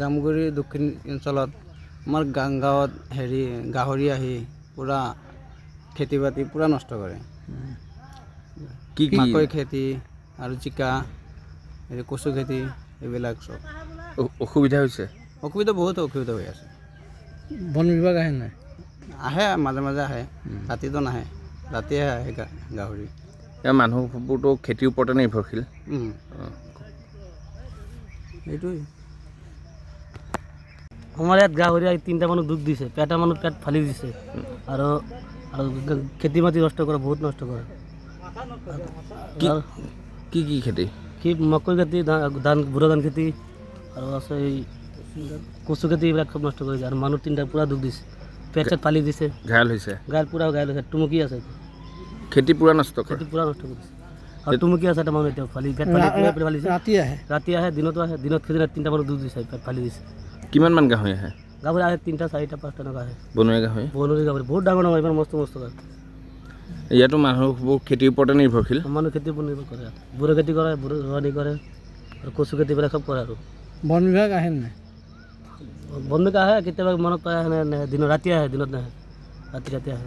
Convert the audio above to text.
জামুগুৰি দক্ষিণ অঞ্চলত আমাৰ গাঁৱত গাহৰি আহি পূৰা খেতি বাতি পূৰা নষ্ট কৰে। কি মাকৈ খেতি আৰু জিকা কচু খেতি এইবিলাক চব অসুবিধা হৈছে? অসুবিধা বহুত অসুবিধা হৈ আছে। বন বিভাগ আহে নাই? আহে মাজে মাজে আহে, ৰাতিটো নাহে, ৰাতিয়ে আহে গাহৰি। ইয়াৰ মানুহবোৰতো খেতিৰ ওপৰতে নিৰ্ভৰশীল। এইটোৱেই আমাৰ ইয়াত গাহৰি আহি 3টা মানুহ দুখ দিছে, পেটা মানুহ পেট ফালি দিছে আৰু খেতি মাটি নষ্ট কৰে, বহুত নষ্ট কৰে। কি কি খেতি? মাকৈ খেতি, ধান বুঢ়া ধান খেতি আৰু আছে এই কচু খেতি, এইবিলাক চব নষ্ট কৰিছে আৰু মানুহ 3টা পূৰা দুখ দিছে, পেট চেট ফালি দিছে, ঘায়াল হৈছে, পূৰা ঘায়াল হৈছে, টুমুকি আছে, খেতি পূৰা নষ্ট কৰে, খেতি পূৰা নষ্ট কৰিছে আৰু টুমুকি আছে এটা মানুহ এতিয়া ফালি পেট ফালিছে। ৰাতি আহে দিনতো আহে, দিনত খেতি 3টা মানুহ দুখ দিছে, পেট ফালি দিছে। কিমান মান গাহৰি আহে? গাহৰি আহে 3টা 4টা 5টা এনেকুৱা আহে। বনৰীয়া গাহৰি? বনৰীয়া গাহৰি বহুত ডাঙৰ ডাঙৰ, ইমান মস্ত মস্ত গাহৰি। ইয়াতো মানুহবোৰ খেতিৰ ওপৰতে নিৰ্ভৰশীল। মানুহ খেতিৰ ওপৰত নিৰ্ভৰ কৰে, বুঢ়া খেতি কৰে, ৰোৱনী কৰে আৰু কচু খেতিবিলাক চব কৰে। আৰু বন বিভাগ আহে নাই? বন বিভাগ আহে, কেতিয়াবা মনত পায়, দিনত ৰাতি আহে, দিনত নাহে, ৰাতি আহে।